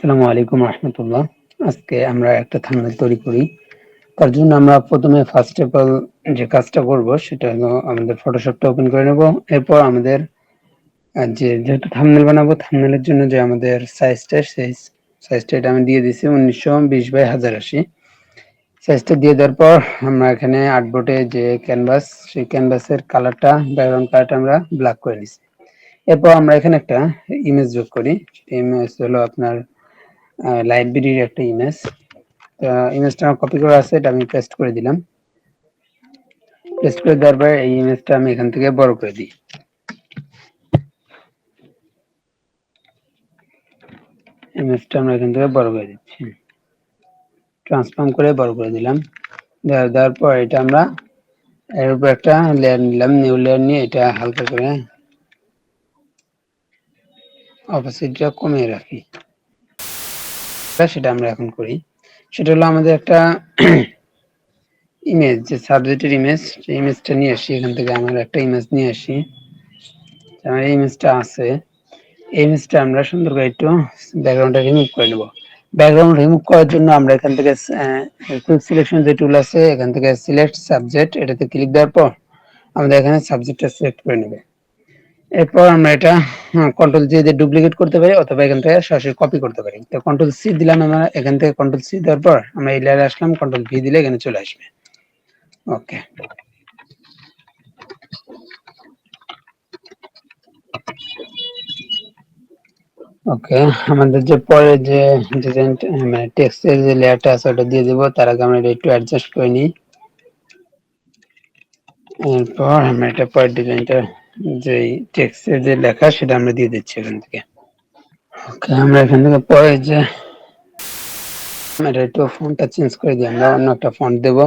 আসসালামু আলাইকুম রহমতুল্লাহ। আজকে আমরা একটা থাম্বনেল তৈরি করি। তার জন্য আমরা প্রথমে ফার্স্ট অফ অল যে কাজটা করব সেটা হলো আমাদের ফটোশপটা ওপেন করে নেব। এরপর আমাদের যেহেতু থাম্বনেল বানাবো, থাম্বনেলের জন্য যে আমাদের সেই সাইজটা এটা আমি দিয়ে দিছি 1920x1080। সাইজটা দিয়ে দেওয়ার পর আমরা এখানে আর্টবোর্ডে যে ক্যানভাস, সেই ক্যানভাসের কালারটা, ব্যাকগ্রাউন্ড কালারটা আমরা ব্ল্যাক করে নিছি। এরপর আমরা এখানে একটা ইমেজ যোগ করি। ইমেজ হলো আপনার লাইব্রেরির একটা ইমেজ। ইমেজটা কপি করা আছে, এটা আমি পেস্ট করে দিলাম। পেস্ট করে দেওয়ার পরে এই ইমেজটা আমি এখান থেকে বড় করে দিই। ইমেজটা আমরা এখান থেকে বড় করে দিচ্ছি, ট্রান্সফর্ম করে বড় করে দিলাম। দেওয়ার পর এটা আমরা এর উপর একটা লেয়ার নিলাম, নিউ লেয়ার নিয়ে এটা হালকা করে অপাসিটিটা কমিয়ে রাখি। সেটা আমরা এখন করি। সেটা হলো আমাদের একটা ইমেজ, যে সাবজেক্টের ইমেজ, সেই ইমেজটা নিয়ে আসি। এখান থেকে আমরা একটা ইমেজ নিয়ে আসি। আমার এই ইমেজটা আছে, এই ইমেজটা আমরা সুন্দর করে একটু ব্যাকগ্রাউন্ডটা রিমুভ করে নেব। ব্যাকগ্রাউন্ড রিমুভ করার জন্য আমরা এখান থেকে কুইক সিলেকশন যে টুল আছে, এখান থেকে সিলেক্ট সাবজেক্ট, এটাতে ক্লিক দেওয়ার পর আমাদের এখানে সাবজেক্টটা সিলেক্ট করে নেবে। এরপর আমরা এটা কন্ট্রোল জি দিয়ে ডুপ্লিকেট করতে পারি, অথবা এখান থেকে সরাসরি কপি করতে পারি। তো কন্ট্রোল সি দিলাম আমরা, এখান থেকে কন্ট্রোল সি দেওয়ার পর আমরা এই লেয়ারে আসলাম, কন্ট্রোল ভি দিলে এখানে চলে আসবে। ওকে, ওকে। আমাদের যে পরে যে মানে টেক্সটের যে লেয়ারটা আছে ওটা দিয়ে দেবো। তার আগে আমরা এটা একটু অ্যাডজাস্ট করে নিই। এরপর আমরা এটা পরের ডিজাইনটা, যে টেক্সটের যে লেখা সেটা আমরা দিয়ে দিচ্ছি এখান থেকে। ওকে, আমরা এখান থেকে পরে যে এটা একটু ফন্টটা চেঞ্জ করে দিই, আমরা অন্য একটা ফন্ট দেবো।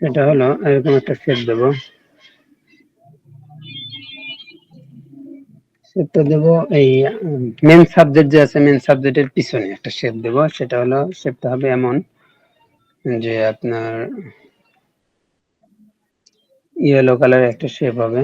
সেটা হলো এরকম একটা শেপ দেবো। শেপটা দেবো এই মেন সাবজেক্ট যে আছে, মেন সাবজেক্টের পিছনে একটা শেপ দেবো। সেটা হলো, শেপটা হবে এমন যে আপনার ইয়েলো কালারের একটা শেপ হবে।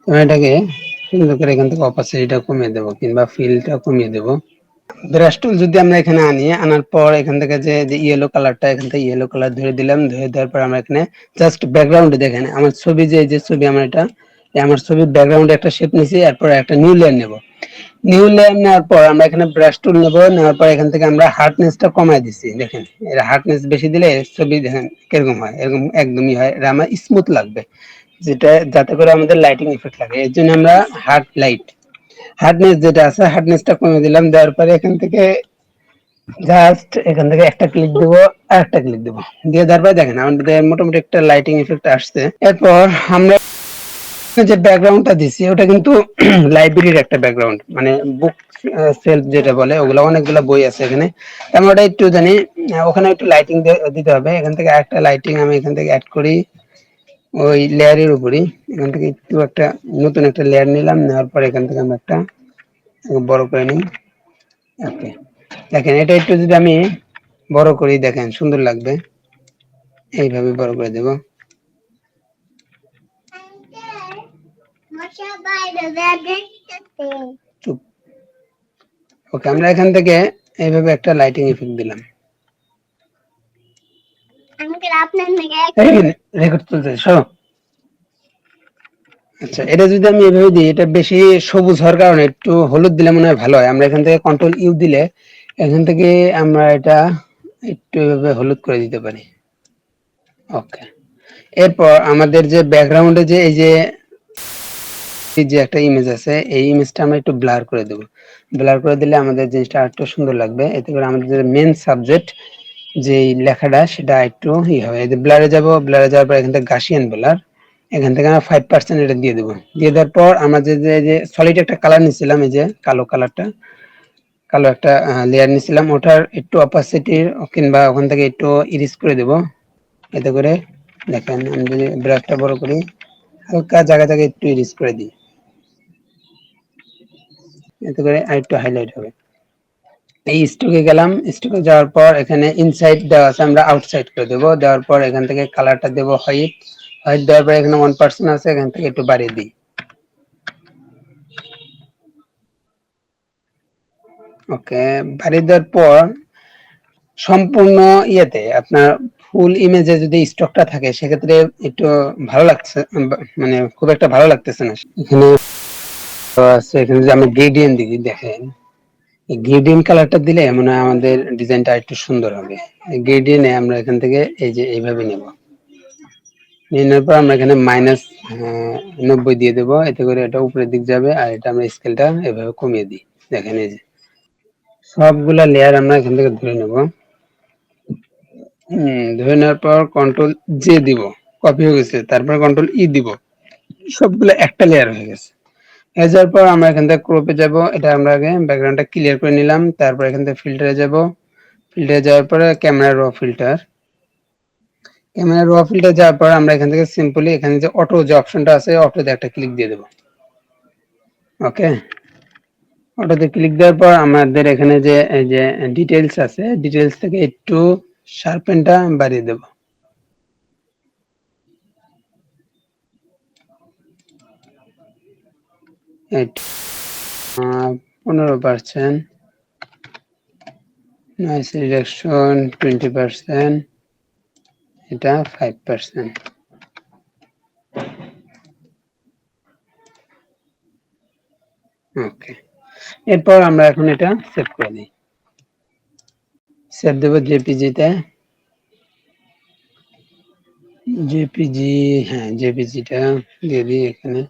তো এটাকে সুন্দর করে এখান থেকে অপাসিটিটা কমিয়ে দেবো, কিংবা ফিলটা কমিয়ে দেবো। ব্রাশ টুল যদি আমরা এখানে আনার পর এখান থেকে যে ইয়েলো কালারটা, এখান থেকে ইয়েলো কালার ধরে দিলাম। ধরে দেওয়ার পর আমরা এখানে জাস্ট ব্যাকগ্রাউন্ডে দেখেন আমার ছবি, যে ছবি আমার এটা, আমার ছবির ব্যাকগ্রাউন্ডে একটা শেপ নিয়েছি। এরপর একটা নিউ লেয়ার নেব। নিউ লেয়ার নেওয়ার পর আমরা এখানে ব্রাশ টুল নেবো। নেওয়ার পর এখান থেকে আমরা হার্ডনেসটা কমাই দিচ্ছি। দেখেন, এর হার্ডনেস বেশি দিলে ছবি দেখেন কিরকম হয়, এরকম একদমই হয়। এটা আমার স্মুথ লাগবে, যেটা যাতে করে আমাদের লাইটিং ইফেক্ট লাগে। এর জন্য আমরা হার্ডনেস যেটা আছে, হার্ডনেসটা কমিয়ে দিলাম। দেওয়ার পরে এখান থেকে জাস্ট এখান থেকে একটা ক্লিক দেবো, আর একটা ক্লিক দেবো। দিয়ে দেওয়ার পরে দেখেন আমাদের মোটামুটি একটা লাইটিং ইফেক্ট আসছে। এরপর আমরা যে ব্যাকগ্রাউন্ডটা দিছি ওটা কিন্তু লাইব্রেরির একটা ব্যাকগ্রাউন্ড, মানে বুক সেলফ যেটা বলে, ওগুলো অনেকগুলো বই আছে এখানে। আমরা ওটা একটু জানি, ওখানে একটু লাইটিং দিতে হবে। এখান থেকে একটা লাইটিং আমি এখান থেকে অ্যাড করি ওই লেয়ারের উপরই। এখান থেকে একটু একটা নতুন একটা লেয়ার নিলাম। নেওয়ার পর এখান থেকে আমরা একটা বড় করে নিই। ওকে, দেখেন এটা একটু যদি আমি বড় করি, দেখেন সুন্দর লাগবে। এইভাবে বড় করে দেব। চুপ। ওকে, আমরা এখান থেকে এইভাবে একটা লাইটিং ইফেক্ট দিলাম। রেকর্ড চলছে, শোনো। আচ্ছা, এটা যদি আমি এভাবে দিই, এটা বেশি সবুজ হওয়ার কারণে একটু হলুদ দিলে মনে হয় ভালো হয়। আমরা এখান থেকে কন্ট্রোল ইউ দিলে এখান থেকে আমরা এটা একটু এভাবে হলুদ করে দিতে পারি। ওকে। এরপর আমাদের যে ব্যাকগ্রাউন্ডে যে এই যে একটা ইমেজ আছে, এই ইমেজটা আমরা একটু ব্লার করে দেব। ব্লার করে দিলে আমাদের জিনিসটা আরেকটু সুন্দর লাগবে। এতে করে আমাদের যে মেইন সাবজেক্ট যেই লেখাটা সেটা একটু হবে। এই যে ব্লারে যাব, ব্লারে যাওয়ার পর এখান থেকে গাসিয়ান ব্লার, এখান থেকে আমরা 5% এটা দিয়ে দেবো। দিয়ে দেওয়ার পর আমরা যে সলিড একটা কালার নিছিলাম, এই যে কালো কালারটা, কালো একটা লেয়ার নিছিলাম, ওটার একটু অপাসিটি কিংবা ওখান থেকে একটু ইরিস করে দেব। এতে করে দেখেন আমি যদি ব্রাশটা বড় করি, হালকা জায়গা জায়গায় একটু ইরিস করে দিই, এতে করে আরেকটু হাইলাইট হবে। এই স্টকে গেলাম, স্টকে যাওয়ার পর এখানে ইনসাইড দেওয়া আছে, আমরা আউটসাইড করে দেবো। দেওয়ার পর এখান থেকে কালারটা দেবো হোয়াইট। হোয়াইট দেওয়ার পর এখানে 1% আছে, এখান থেকে একটু বাড়িয়ে দিই। ওকে, বাড়িয়ে দেওয়ার পর সম্পূর্ণ ইয়েতে আপনার ফুল ইমেজে যদি স্টকটা থাকে সেক্ষেত্রে একটু ভালো লাগছে, মানে খুব একটা ভালো লাগতেছে না। এখানে আছে, এখানে যে আমি গ্রেডিয়েন্ট দিই, দেখেন এই গ্রেডিয়েন্ট কালারটা দিলে মনে হয় আমাদের ডিজাইনটা একটু সুন্দর হবে। এই গ্রেডিয়েন্টে আমরা এখান থেকে এই যে এইভাবে নেব, নিয়ে নেওয়ার পর আমরা এখানে মাইনাস 90 দিয়ে দেবো। এতে করে এটা উপরের দিক যাবে, আর এটা আমরা স্কেলটা এভাবে কমিয়ে দিই। দেখেন এই যে সবগুলা লেয়ার আমরা এখান থেকে ধরে নেব। ধরে নেওয়ার পর কন্ট্রোল জে দিব, কপি হয়ে গেছে। তারপর কন্ট্রোল ই দিব, সবগুলো একটা লেয়ার হয়ে গেছে। হয়ে যাওয়ার পর আমরা এখান থেকে ক্রপে যাব, এটা আমরা আগে ব্যাকগ্রাউন্ডটা ক্লিয়ার করে নিলাম। তারপর এখান থেকে ফিল্টারে যাব, ফিল্টারে যাওয়ার পরে ক্যামেরা র ফিল্টার, ক্যামেরা র ফিল্টার যাওয়ার পর আমরা এখান থেকে সিম্পলি এখানে যে অটো যে অপশনটা আছে, অটোতে একটা ক্লিক দিয়ে দেবো। ওকে, অটোতে ক্লিক দেওয়ার পর আমাদের এখানে যে এই যে ডিটেলস আছে, ডিটেলস থেকে একটু শার্পেনটা বাড়িয়ে দেব। এইট 15%, নয়েজ রিডাকশন 20%, এটা 5%। ওকে, এরপর আমরা এখন এটা সেভ করে দিই। সেভ দেবো জেপিজিতে, জেপিজি, হ্যাঁ জেপিজিটা দিয়ে দিই এখানে।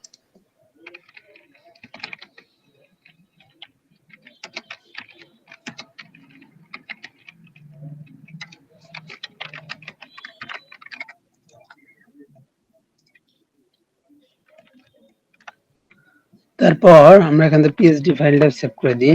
তারপর আমরা এখান থেকে পিএসডি ফাইলটা সেভ করে দিই।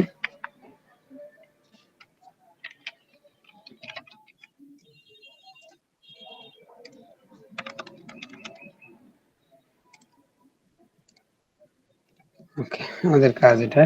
ওকে, আমাদের কাজ এটা।